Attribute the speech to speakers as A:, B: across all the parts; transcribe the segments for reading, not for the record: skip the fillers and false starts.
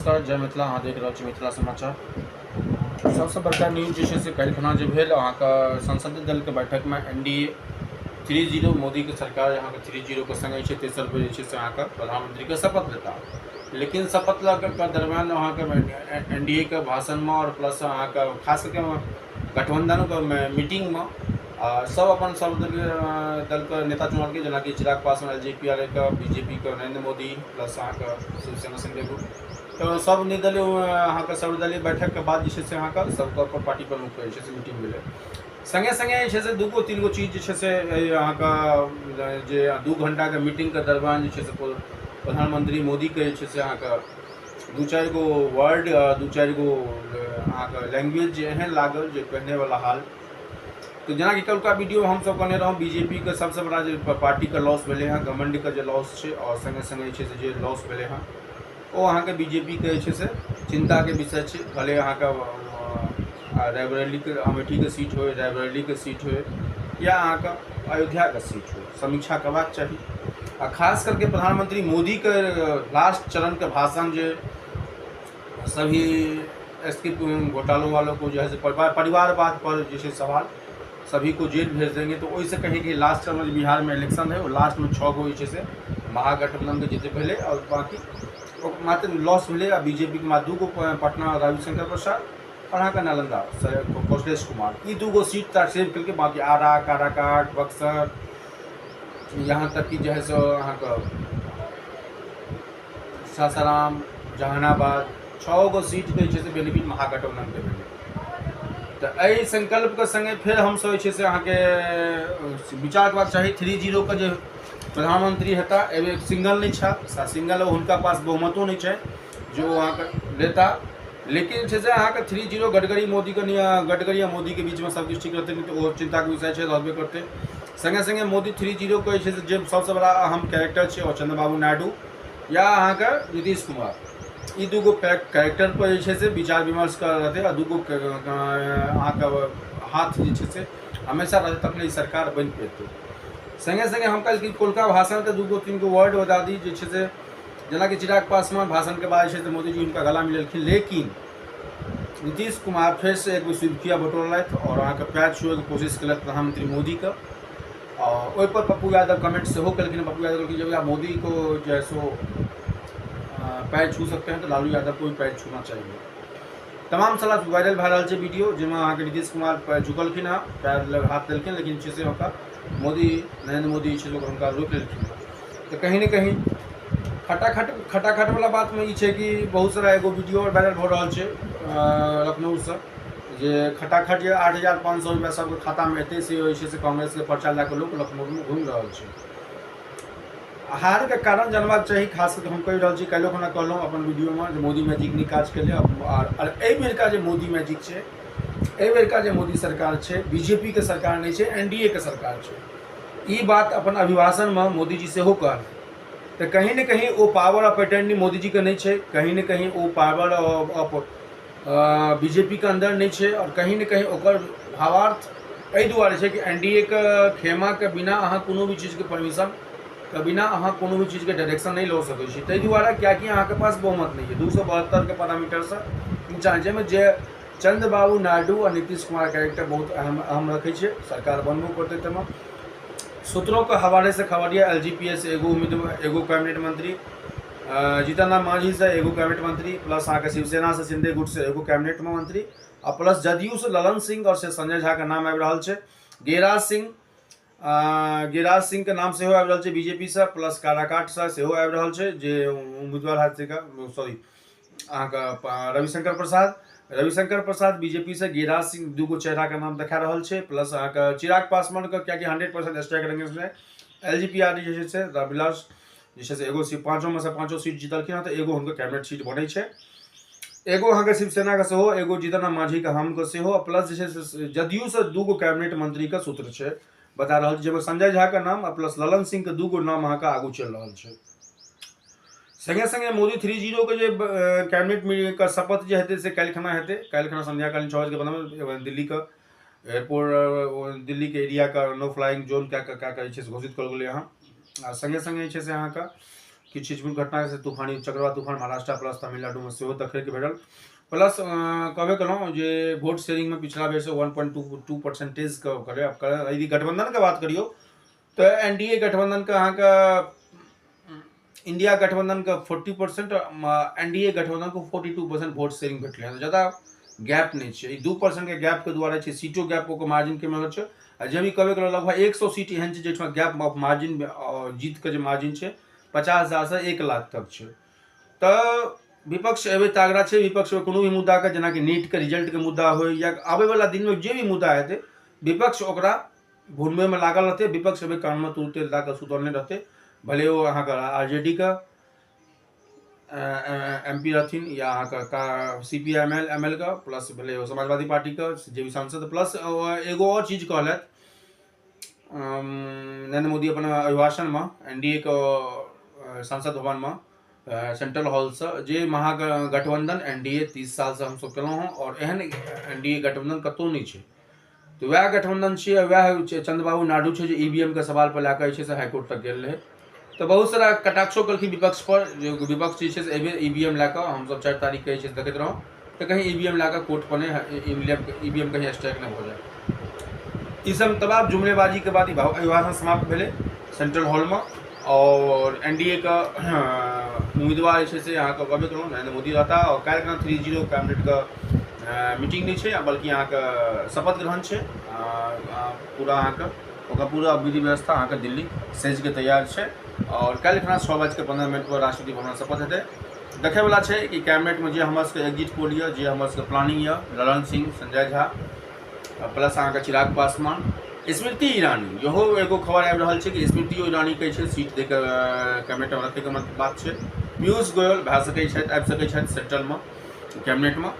A: नमस्कार, जय मिथिला। अहाँ देख रहल छी मिथिला समाचार। सबसे बड़का न्यूज जे छै से काल्हि खना जे भेल अहाँके संसदीय दल के बैठक में NDA 3.0 मोदी के सरकार अहाँके 3.0 के संगे छै तेसर बेर जे छै से अहाँके प्रधानमंत्री के शपथ लेता। लेकिन शपथ लऽ के दरमियान अहाँके NDA के भाषण में और प्लस अहाँके खास करके गठबंधन के मीटिंग में सब अपन दल के नेता चुनल के, जेनाकि चिराग पासवान LJP के, BJP के नरेंद्र मोदी प्लस अहाँके शिवसेना संजय गुट, तो सब निर्दलीय अहाँके सर्वदलीय बैठक के बाद जे छै से अहाँके सबके अपन पार्टी प्रमुख के जे छै से मीटिंग भेलै। संगे संगे जे छै से दूगो तीन गो चीज जे छै से अहाँके जे 2 घंटा के मीटिंग के दरमियान जे छै से प्रधानमंत्री मोदी के जे छै से अहाँके 2-4 गो वर्ड 2-4 गो अहाँके लैंग्वेज जे एहन लागल जे कहने वाला हाल। तो जेना कि कल का वीडियो हम सब कहने रहूँ, बीजेपी के सबसे बड़ा जो पार्टी का लॉस भेले हैं, घमंड का जो लॉस है और संगे संगे जे छै से जो लॉस भेले हैं वो अहाँके बीजेपी के जे छै से चिंता के विषय छै। भले अहाँके रायबरेली के अमेठी के सीट हो, रायबरेली के सीट हो या अहाँके अयोध्या के सीट हो, समीक्षा करबाक चाहिए। आ खास करके प्रधानमंत्री मोदी के लास्ट चरण के भाषण जो सभी एसके घोटालों वालों को जो है परिवारवाद पर जैसे सवाल सभी को जेल भेज देंगे, तो वैसे कहें कि लास्ट चरण में बिहार में इलेक्शन है वो लास्ट में 6 गो जैसे महागठबंधन के जीते पहले और बाकी मात्र लॉस मिले। बीजेपी के मात्र 2 गो पटना रविशंकर प्रसाद और अहाँ का नालंदा कौशलेश कुमार, ये 2 गो सीट तक सेव करके बाकी आरा, काराकाट, बक्सर, यहाँ तक कि जो है सो अहाँ का सासाराम, जहानाबाद 6 गो सीट के जे बेनिफिट महागठबंधन के मिले। तो एहि संकल्प के संगे फिर हम सब जे से अहाँ के विचार करबाक चाही। 3.0 के जो प्रधानमंत्री हेता एवं सिंगल नहीं छा, सिंगल उनका पास बहुमतो नहीं है जो वहाँ का लेता। लेकिन से अहाँ के 3.0 गडकरी मोदी के गडकरी या मोदी के बीच में सब कुछ ठीक रहते, नहीं तो वो चिंता के विषय है, रहबे करते। संगे संगे मोदी 3.0 के जो सबसे बड़ा अहम कैरेक्टर है वो चंद्रबाबू नायडू या अहाँ के नीतीश कुमार, ये 2 गो कैरेक्टर पर जे से विचार विमर्श कर रहते और 2 गो अहाँ के हाथ जे से हमेशा रहते तक नहीं सरकार बन पेते। संगे संगे हम कल कोलका भाषण के 2 गो 3 गो वर्ड बता दी जे से जना कि चिराग पासवान भाषण के बाद से मोदी जी उनका गला मिलखिन, लेकिन नीतीश कुमार फिर से एक सुर्खिया बटोरलथि और अहाँ के पैर छुए के कोशिश कल प्रधानमंत्री मोदी का। और ओहि पर पप्पू यादव कमेंट से कलखिन। पप्पू यादव की जब मोदी को जो है सो पैर छू सकते हैं तो लालू यादव को भी पैर छूना चाहिए। तमाम सलाह वायरल भै रहा है वीडियो जिसमें अहाँ के नीतीश कुमार पैर झुकलखिन हाँ, पैर हाथ देलखिन, लेकिन से मोदी नरेंद्र मोदी उनका रोक लेलखिन। तो कहीं न कहीं खटाखट वाला बात में ये कि बहुत सारा एगो वीडियो वायरल हो रहा है लखनऊ से जे खटाखट 8,500 रुपया सबके खाता में एते से कांग्रेस के पर्चा लैके लोग लखनऊ में घूम रहा है। हार के कारण जानबाक चाहिए। खास करके हम कह रहा छी, कल खुना कहलूँ अपन वीडियो में जो मोदी मैजिक नहीं काज के और बेरका जो मोदी मैजिक है, बेरका जो मोदी सरकार है बीजेपी के सरकार नहीं है, NDA के सरकार है। ये बात अपन अभिभाषण में मोदी जी से कहल। तो कहीं न कहीं वो power of attorney Modi ji के नहीं है, कहीं न कहीं वो पावर ऑफ बीजेपी के अंदर नहीं है, और कहीं न कहीं ओकर भावार्थ एहि दुआरे है कि NDA के खेमा के बिना अहाँ कोनो भी चीज़ के परमिशन के बिना अहाँ कोनो भी चीज़ के डायरेक्शन नहीं लो सकै छी। ताहि दुआरे क्या कि अहाँ के पास बहुमत नहीं है 272 के पैरामीटर से नीचा, में जे चंद्रबाबू नायडू और नीतीश कुमार कैरेक्टर बहुत अहम रखे छे, सरकार बनबो करते। तमाम सूत्रों के हवाले से खबरिया LGPA से एगो उम्मीदवार, एगो कैबिनेट मंत्री, जीतन राम मांझी से एगो कैबिनेट मंत्री, प्लस अहाँ के शिवसेना से शिंदे गुट से एगो कैबिनेट मंत्री, और प्लस जदयू से ललन सिंह और से संजय झा के नाम आबि रहल छै। गिरिराज सिंह के नाम से आबि रहल छै बीजेपी से, प्लस काराकाट से सेहो आबि रहल छै जे उम्मीदवार हाथ सॉरी अहाँ के रविशंकर प्रसाद बीजेपी से, गिरिराज सिंह 2 गो चेहरा के नाम देखा रहल छै, प्लस अहाँ के चिराग पासवान के क्या कि 100% स्ट्राइक रेंज में LGPR जे छै रविलास जे छै एगो 5 में से 5 सीट जीतलखिन हँ, तो एगो हुनकर कैबिनेट सीट बनै छै। एगो अहाँ के शिवसेना के सेहो, एगो जीतन राम मांझी के हम के सेहो, प्लस जे छै जदयू से 2 गो कैबिनेट मंत्री के सूत्र छै बता रहा है, जब संजय झा का नाम प्लस ललन सिंह के 2 गो नाम अहाँ के आगू चल रहा है। संगे संगे मोदी 3.0 के जो कैबिनेट का शपथ जो हेतु से कल खना हेतु, कल खना संध्याकालीन 6 बजे के बाद दिल्ली का एयरपोर्ट, दिल्ली के एरिया का नो फ्लाइंग जोन क्या घोषित कर गए यहाँ। संगे संगे से अहाँ का किछु छिटपुट घटना से तूफानी चक्रवात तूफान महाराष्ट्र प्लस तमिलनाडु में सेहो देखे के भेटल। प्लस कहबे केलहुँ जे वोट शेयरिंग में पिछला बेर से 1.2% करे। यदि गठबंधन के बात करियो तो एनडीए गठबंधन के अहाँके इंडिया गठबंधन के 40%, एनडीए गठबंधन को 42% वोट शेयरिंग भेटले हैं। ज़्यादा गैप नहीं है, 2% के गैप के द्वारा सीटों गैप को मार्जिन के मदद से जब भी कहबे करो लगभग 100 सीट एहन है जो गैप ऑफ मार्जिन जीत के जो मार्जिन है 50,000 से 1 लाख तक है। तो विपक्ष एवं तागड़ा है। विपक्ष में कोनो भी मुद्दा के जेना कि नीट के रिजल्ट के मुद्दा हो या आवे वाला दिन में जो भी मुद्दा हेतै विपक्ष ओकरा भूनबे में लागल रहते। विपक्ष एवं कान में तुरते ला के सुतल नहीं रहते, भले वो अहाँ का आरजेडी का एमपी रहथिन या अहाँ का सीपीआई एमएल का, प्लस भले वो समाजवादी पार्टी का जे भी सांसद। प्लस एगो और चीज कहलत नरेंद्र मोदी अपन अभिभाषण में एनडीए को संसद भवन में सेंट्रल हॉल से जे महागठबंधन एनडीए 30 साल से हम सब केलहुँ और एहन एनडीए गठबंधन कतौ नहीं है। तो वह गठबंधन है, वह चंद्रबाबू नायडू है जो ईवीएम के सवाल पर लैके से हाईकोर्ट तक गेल रहे। तो बहुत सारा कटाक्षो कलखिन विपक्ष पर, जो विपक्ष जे है एबे ईवीएम लैके हम सब 4 तारीख के देखते रहूँ तो कहीं ईवीएम लैके कोर्ट पर नहीं ईवीएम कहीं स्ट्राइक नहीं हो जाए। इस सब तमाम जुमलेबाजी के बाद अभिभाषण समाप्त भेले सेंट्रल हॉल में और एनडीए का उम्मीदवार से यहाँ का कहबे करूँ नरेंद्र मोदी रहता। और कार्यक्रम 3-0 कैबिनेट का मीटिंग नहीं है बल्कि यहाँ का शपथ ग्रहण है। पूरा यहाँ का पूरा विधि व्यवस्था यहाँ का दिल्ली सज के तैयार है और कल खाना 6:15 पर राष्ट्रपति भवन शपथ हेतै। देखे वाला है कि कैबिनेट में जो हमारे सबके एग्जिट पोल है, जो हमारे प्लानिंग है, ललन सिंह, संजय झा, प्लस अहाँ का चिराग पासवान, स्मृति ईरानी। यहो एगो खबर आबि रहल छै कि स्मृति ईरानी के सीट दे के कैबिनेट में रखे के बात है। पीयूष गोयल भए सकै छथि, आबि सकै छथि सेंट्रल में कैबिनेट में।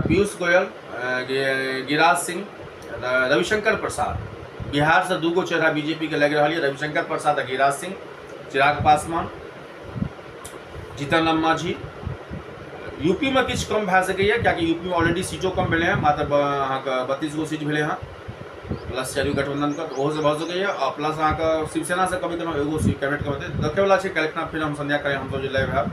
A: पीयूष गोयल, गिरिराज सिंह, रविशंकर प्रसाद। बिहार से 2 चेहरा बीजेपी के लग रहा है, रविशंकर प्रसाद, गिरिराज सिंह, चिराग पासवान, जीतन राम मांझी। यूपी में किछु कम भए सकैए कियाकि यूपी में ऑलरेडी सीटों कम भेले हैं, मात्र 32 गो सीट भेले हैं प्लस जदयू गठबंधन का, तो से भऽ सकैए। और प्लस अहाँ का शिवसेना से कभी कभी एगो सीट कैबिनेट के होते देखे वाला है। कल फिर हम संध्या करें हम जो लाइव है।